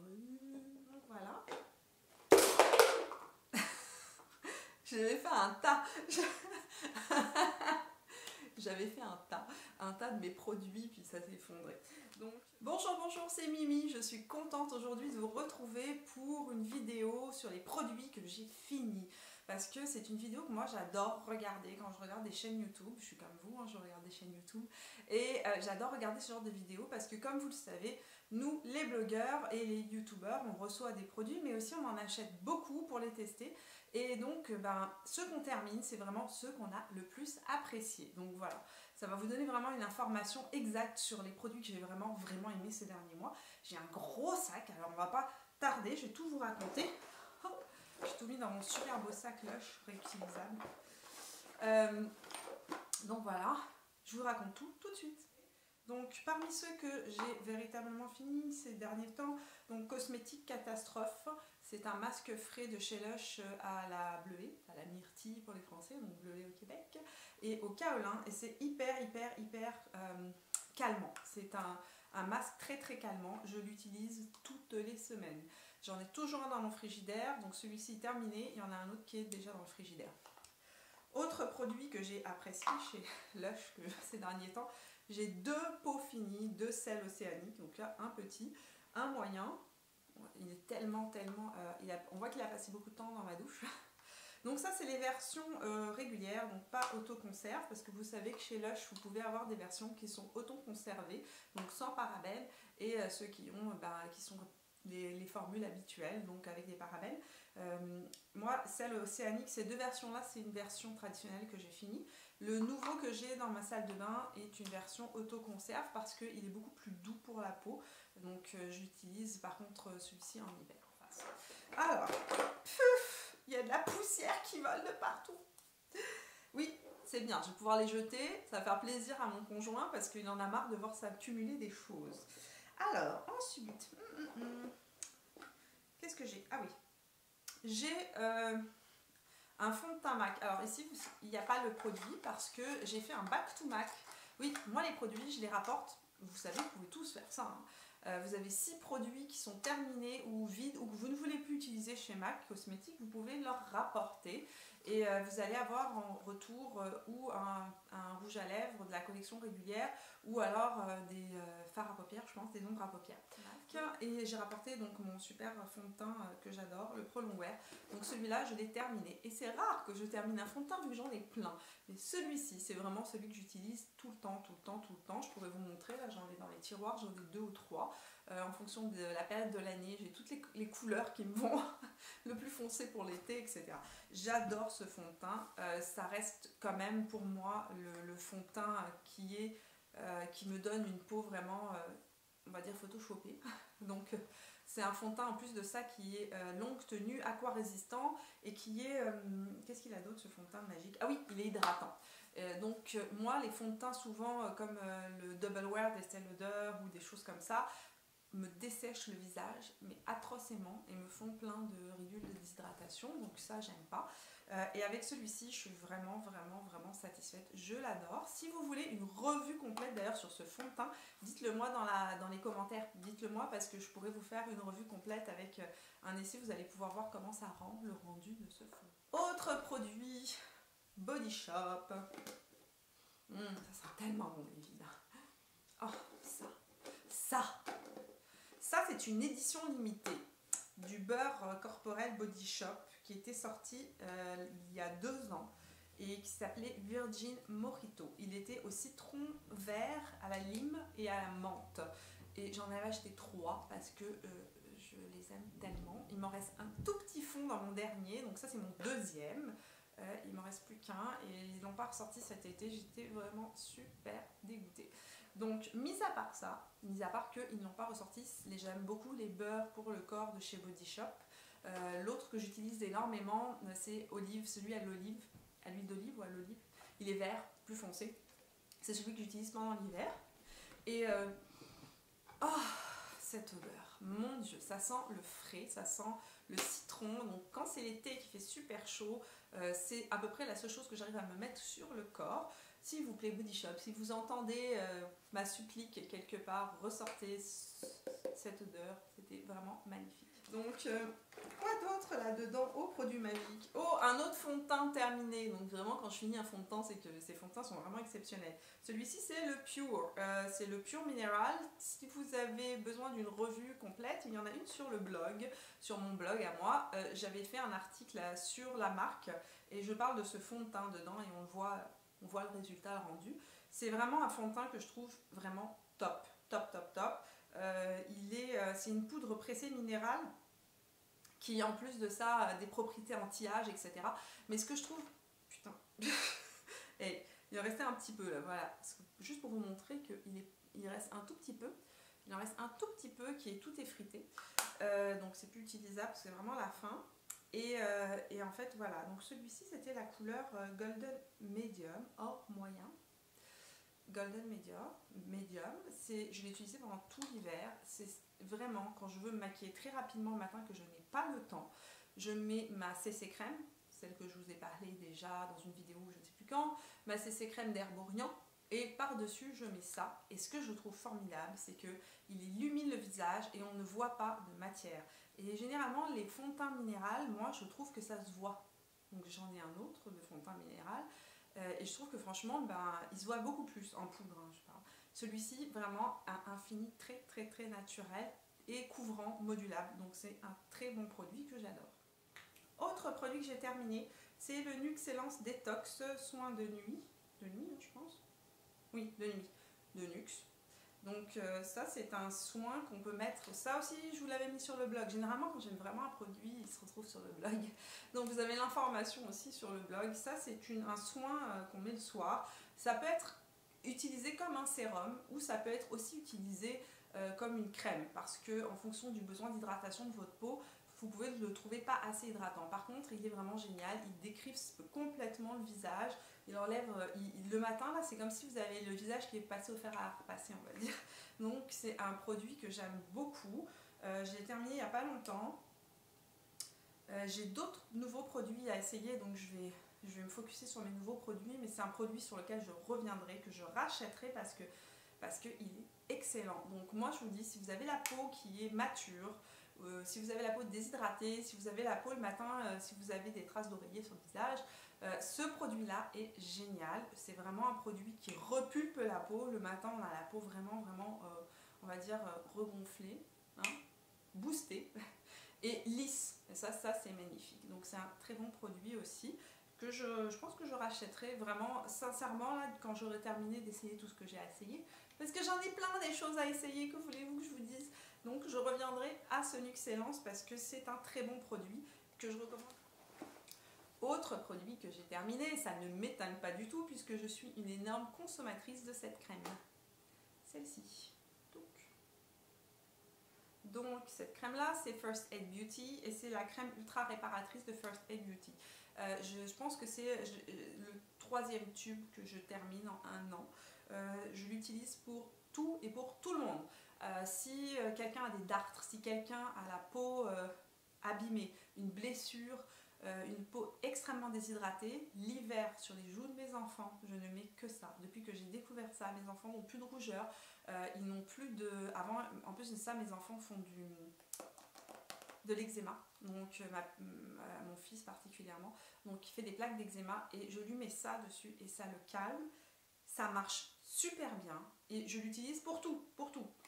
Donc voilà. J'avais fait un tas. J'avais fait un tas de mes produits, puis ça s'est effondré. Donc, bonjour, c'est Mimi. Je suis contente aujourd'hui de vous retrouver pour une vidéo sur les produits que j'ai finis. Parce que c'est une vidéo que moi j'adore regarder quand je regarde des chaînes YouTube. Je suis comme vous, hein, je regarde des chaînes YouTube. Et j'adore regarder ce genre de vidéos parce que comme vous le savez, nous les blogueurs et les youtubeurs, on reçoit des produits mais aussi on en achète beaucoup pour les tester. Et donc ceux qu'on termine, c'est vraiment ceux qu'on a le plus appréciés. Donc voilà, ça va vous donner vraiment une information exacte sur les produits que j'ai vraiment aimés ces derniers mois. J'ai un gros sac, alors on va pas tarder, je vais tout vous raconter. J'ai tout mis dans mon super beau sac Lush réutilisable. Donc voilà, je vous raconte tout de suite. Donc parmi ceux que j'ai véritablement fini ces derniers temps, donc Cosmétique Catastrophe, c'est un masque frais de chez Lush à la bleuée, à la myrtille pour les Français, donc bleuée au Québec, et au kaolin, et c'est hyper calmant. C'est un masque très calmant, je l'utilise toutes les semaines. J'en ai toujours un dans mon frigidaire, donc celui-ci est terminé, il y en a un autre qui est déjà dans le frigidaire. Autre produit que j'ai apprécié chez Lush ces derniers temps, j'ai 2 pots finis, 2 sels océaniques, donc là un petit, un moyen. Il est tellement, on voit qu'il a passé beaucoup de temps dans ma douche. Donc ça c'est les versions régulières, donc pas auto-conserve, parce que vous savez que chez Lush vous pouvez avoir des versions qui sont auto-conservées, donc sans parabènes, et ceux qui sont les formules habituelles, donc avec des parabènes. Moi, celle océanique, ces 2 versions-là, c'est une version traditionnelle que j'ai finie. Le nouveau que j'ai dans ma salle de bain est une version auto-conserve parce qu'il est beaucoup plus doux pour la peau. Donc j'utilise par contre celui-ci en hiver. Alors, il y a de la poussière qui vole de partout. Oui, c'est bien, je vais pouvoir les jeter, ça va faire plaisir à mon conjoint parce qu'il en a marre de voir s'accumuler des choses. Alors, ensuite, qu'est-ce que j'ai? Ah oui, j'ai un fond de teint MAC. Alors ici, il n'y a pas le produit parce que j'ai fait un back to MAC. Oui, moi les produits, je les rapporte. Vous savez, vous pouvez tous faire ça. Hein. Vous avez 6 produits qui sont terminés ou vides ou que vous ne voulez plus utiliser chez MAC Cosmétiques, vous pouvez leur rapporter et vous allez avoir en retour ou un rouge à lèvres de la collection régulière ou alors des fards à paupières, je pense, des ombres à paupières. Et j'ai rapporté donc mon super fond de teint que j'adore, le Pro Longwear. Donc celui-là, je l'ai terminé. Et c'est rare que je termine un fond de teint vu que j'en ai plein. Mais celui-ci, c'est vraiment celui que j'utilise tout le temps. Je pourrais vous montrer, là j'en ai dans les tiroirs, j'en ai 2 ou 3. En fonction de la période de l'année, j'ai toutes les couleurs qui me vont le plus foncé pour l'été, etc. J'adore ce fond de teint. Ça reste quand même pour moi le fond de teint qui me donne une peau vraiment... on va dire photoshopé. Donc c'est un fond de teint en plus de ça qui est longue tenue, aqua résistant et qui est... qu'est-ce qu'il a d'autre ce fond de teint magique? Ah oui, il est hydratant. Donc moi les fonds de teint souvent comme le Double Wear d'Estée Lauder ou des choses comme ça me dessèchent le visage mais atrocement et me font plein de ridules de déshydratation, donc ça j'aime pas. Et avec celui-ci je suis vraiment satisfaite, je l'adore. Si vous voulez une revue complète d'ailleurs sur ce fond de teint, dites-le moi dans les commentaires, dites-le moi parce que je pourrais vous faire une revue complète avec un essai, vous allez pouvoir voir comment ça rend le rendu de ce fond. Autre produit, Body Shop. Ça sent tellement bon les vides. Oh ça c'est une édition limitée du beurre corporel Body Shop qui était sorti il y a 2 ans et qui s'appelait Virgin Mojito. Il était au citron vert, à la lime et à la menthe. Et j'en avais acheté 3 parce que je les aime tellement. Il m'en reste un tout petit fond dans mon dernier, donc ça c'est mon 2e. Il m'en reste plus qu'un et ils l'ont pas ressorti cet été, j'étais vraiment super dégoûtée. Donc mis à part ça, mis à part qu'ils ne l'ont pas ressorti, j'aime beaucoup les beurres pour le corps de chez Body Shop. L'autre que j'utilise énormément c'est Olive, celui à l'olive, à l'huile d'olive ou à l'olive. Il est vert, plus foncé. C'est celui que j'utilise pendant l'hiver. Et cette odeur, mon Dieu, ça sent le frais, ça sent le citron. Donc quand c'est l'été qui fait super chaud, c'est à peu près la seule chose que j'arrive à me mettre sur le corps. S'il vous plaît Body Shop, si vous entendez ma supplique quelque part, ressortez cette odeur, c'était vraiment magnifique. Donc, quoi d'autre là-dedans? Oh, produit magique. Oh, un autre fond de teint terminé. Donc vraiment, quand je finis un fond de teint, c'est que ces fonds de teint sont vraiment exceptionnels. Celui-ci, c'est le Pure. C'est le Pure Mineral. Si vous avez besoin d'une revue complète, il y en a une sur le blog, sur mon blog à moi. J'avais fait un article sur la marque et je parle de ce fond de teint dedans et on voit le résultat rendu. C'est vraiment un fond de teint que je trouve vraiment top, top, top, top. C'est une poudre pressée minérale qui en plus de ça a des propriétés anti-âge, etc. Mais ce que je trouve... Putain et il en restait un petit peu là, voilà. Juste pour vous montrer qu'il reste un tout petit peu. Il en reste un tout petit peu qui est tout effrité. Donc c'est plus utilisable, c'est vraiment la fin. Et en fait voilà, donc celui-ci c'était la couleur Golden Medium, or moyen. Golden Medium, je l'ai utilisé pendant tout l'hiver. C'est vraiment quand je veux me maquiller très rapidement le matin, que je n'ai pas le temps, je mets ma CC crème, celle que je vous ai parlé déjà dans une vidéo je ne sais plus quand, ma CC crème d'Herborian, et par-dessus je mets ça. Et ce que je trouve formidable, c'est qu'il illumine le visage et on ne voit pas de matière. Et généralement les fonds de teint minéral, moi je trouve que ça se voit. Donc j'en ai un autre de fond de teint minéral. Et je trouve que franchement, il se voit beaucoup plus en poudre, hein, je parle. Celui-ci, vraiment, a un fini très très très naturel et couvrant, modulable. Donc c'est un très bon produit que j'adore. Autre produit que j'ai terminé, c'est le Nuxellence Detox Soin de nuit. De nuit, je pense. Oui, de nuit. De Nux. Donc ça, c'est un soin qu'on peut mettre. Ça aussi, je vous l'avais mis sur le blog. Généralement, quand j'aime vraiment un produit, il se retrouve sur le blog. Donc vous avez l'information aussi sur le blog. Ça, c'est un soin qu'on met le soir. Ça peut être utilisé comme un sérum ou ça peut être aussi utilisé comme une crème. Parce que en fonction du besoin d'hydratation de votre peau, vous pouvez le trouver pas assez hydratant. Par contre, il est vraiment génial. Il décrispe complètement le visage. Il enlève, le matin, là, c'est comme si vous avez le visage qui est passé au fer à repasser, on va dire. Donc, c'est un produit que j'aime beaucoup. Je l'ai terminé il n'y a pas longtemps. J'ai d'autres nouveaux produits à essayer, donc je vais me focuser sur mes nouveaux produits. Mais c'est un produit sur lequel je reviendrai, que je rachèterai parce qu'il est excellent. Donc, moi, je vous dis, si vous avez la peau qui est mature, si vous avez la peau déshydratée, si vous avez la peau le matin, si vous avez des traces d'oreiller sur le visage, ce produit là est génial. C'est vraiment un produit qui repulpe la peau. Le matin, on a la peau vraiment on va dire regonflée, hein, boostée et lisse. Et ça c'est magnifique. Donc c'est un très bon produit aussi que je pense que je rachèterai vraiment sincèrement là, quand j'aurai terminé d'essayer tout ce que j'ai à essayer. Parce que j'en ai plein des choses à essayer, que voulez-vous que je vous dise. Donc je reviendrai à ce Nuxellence parce que c'est un très bon produit que je recommande. Autre produit que j'ai terminé, ça ne m'étonne pas du tout puisque je suis une énorme consommatrice de cette crème. Celle-ci. Donc cette crème là, c'est First Aid Beauty et c'est la crème ultra réparatrice de First Aid Beauty. Je pense que c'est le 3e tube que je termine en 1 an. Je l'utilise pour tout et pour tout le monde. Si quelqu'un a des dartres, si quelqu'un a la peau abîmée, une blessure, une peau extrêmement déshydratée, l'hiver sur les joues de mes enfants, je ne mets que ça. Depuis que j'ai découvert ça, mes enfants n'ont plus de rougeur, ils n'ont plus de... Avant, en plus de ça, mes enfants font de l'eczéma, donc mon fils particulièrement, donc il fait des plaques d'eczéma et je lui mets ça dessus et ça le calme, ça marche super bien et je l'utilise pour tout,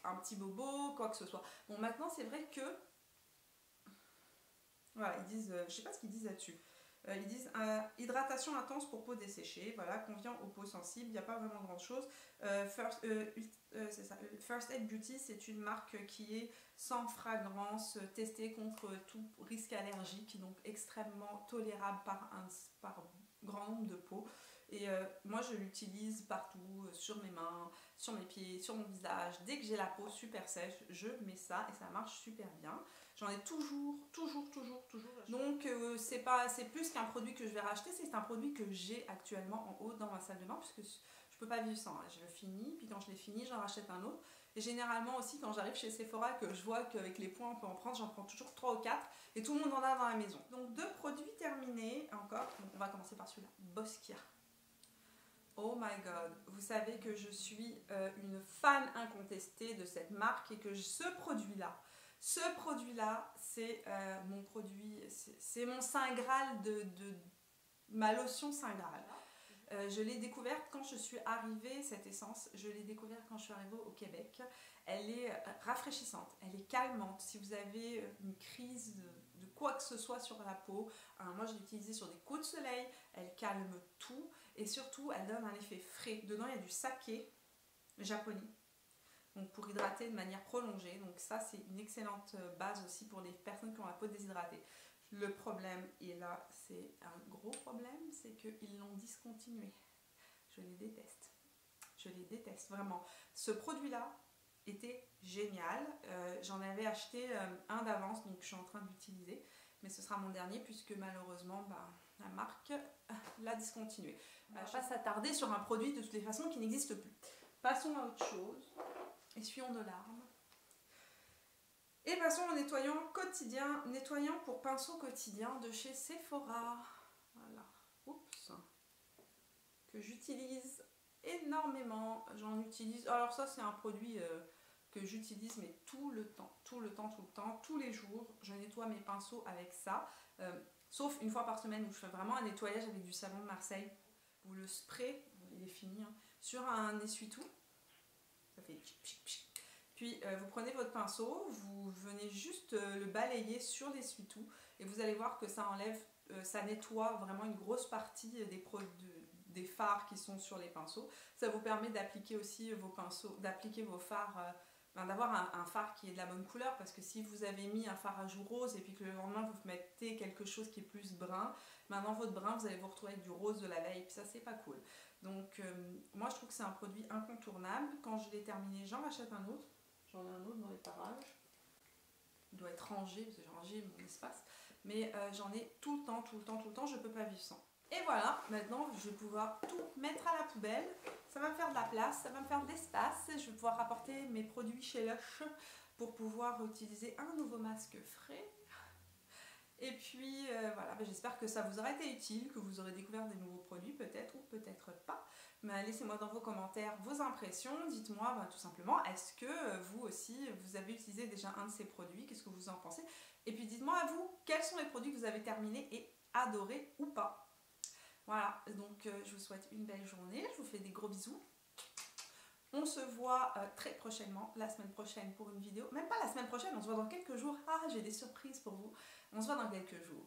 un petit bobo, quoi que ce soit. Bon, maintenant c'est vrai que voilà, ils disent, je sais pas ce qu'ils disent là-dessus. Ils disent hydratation intense pour peau desséchée, voilà, convient aux peaux sensibles, il n'y a pas vraiment grand chose. C'est ça. First Aid Beauty, c'est une marque qui est sans fragrance, testée contre tout risque allergique, donc extrêmement tolérable par grand nombre de peaux. Et moi je l'utilise partout, sur mes mains, sur mes pieds, sur mon visage. Dès que j'ai la peau super sèche, je mets ça et ça marche super bien. J'en ai toujours. Donc c'est plus qu'un produit que je vais racheter, c'est un produit que j'ai actuellement en haut dans ma salle de bain puisque je peux pas vivre sans. Je le finis, puis quand je l'ai fini, j'en rachète un autre. Et généralement aussi quand j'arrive chez Sephora que je vois qu'avec les points on peut en prendre, j'en prends toujours 3 ou 4 et tout le monde en a dans la maison. Donc 2 produits terminés encore. Donc, on va commencer par celui-là, Boskia. Oh my god, vous savez que je suis une fan incontestée de cette marque et que ce produit-là, c'est mon produit, c'est mon Saint Graal ma lotion Saint Graal. Je l'ai découverte quand je suis arrivée, cette essence, je l'ai découverte quand je suis arrivée au Québec. Elle est rafraîchissante, elle est calmante. Si vous avez une crise de quoi que ce soit sur la peau, moi je l'ai utilisée sur des coups de soleil, elle calme tout et surtout elle donne un effet frais. Dedans il y a du saké japonais, donc pour hydrater de manière prolongée. Donc ça c'est une excellente base aussi pour les personnes qui ont la peau déshydratée. Le problème, et là c'est un gros problème, c'est qu'ils l'ont discontinué. Je les déteste. Je les déteste vraiment. Ce produit-là était génial. J'en avais acheté un d'avance, donc je suis en train de l'utiliser. Mais ce sera mon dernier puisque malheureusement la marque l'a discontinué. On va pas s'attarder sur un produit de toutes les façons qui n'existe plus. Passons à autre chose. Essuyons nos larmes. Et passons au nettoyant quotidien, nettoyant pour pinceau quotidien de chez Sephora. Voilà. Oups. Que j'utilise énormément. J'en utilise. Alors ça c'est un produit que j'utilise mais tout le temps, tous les jours. Je nettoie mes pinceaux avec ça. Sauf une fois par semaine où je fais vraiment un nettoyage avec du savon de Marseille. Vous le spray, il est fini, hein, sur un essuie-tout. Ça fait tchic, tchic, tchic. Puis vous prenez votre pinceau, vous venez juste le balayer sur l'essuie-tout et vous allez voir que ça enlève, ça nettoie vraiment une grosse partie des fards qui sont sur les pinceaux. Ça vous permet d'appliquer aussi vos pinceaux, d'appliquer vos fards, d'avoir un fard qui est de la bonne couleur, parce que si vous avez mis un fard à joues rose et puis que le lendemain vous mettez quelque chose qui est plus brun, dans votre brun vous allez vous retrouver avec du rose de la veille, puis ça c'est pas cool. Donc moi je trouve que c'est un produit incontournable. Quand je l'ai terminé, j'en rachète un autre. J'en ai un autre dans les parages. Il doit être rangé, parce que j'ai rangé mon espace. Mais j'en ai tout le temps, je ne peux pas vivre sans. Et voilà, maintenant je vais pouvoir tout mettre à la poubelle. Ça va me faire de la place, ça va me faire de l'espace. Je vais pouvoir rapporter mes produits chez Lush pour pouvoir utiliser un nouveau masque frais. Et puis voilà, j'espère que ça vous aura été utile, que vous aurez découvert des nouveaux produits peut-être ou peut-être pas. Mais laissez-moi dans vos commentaires vos impressions. Dites-moi tout simplement, est-ce que vous aussi, vous avez utilisé déjà un de ces produits? Qu'est-ce que vous en pensez? Et puis dites-moi à vous, quels sont les produits que vous avez terminés et adorés ou pas? Voilà, donc je vous souhaite une belle journée. Je vous fais des gros bisous. On se voit très prochainement, la semaine prochaine pour une vidéo. Même pas la semaine prochaine, on se voit dans quelques jours. Ah, j'ai des surprises pour vous. On se voit dans quelques jours.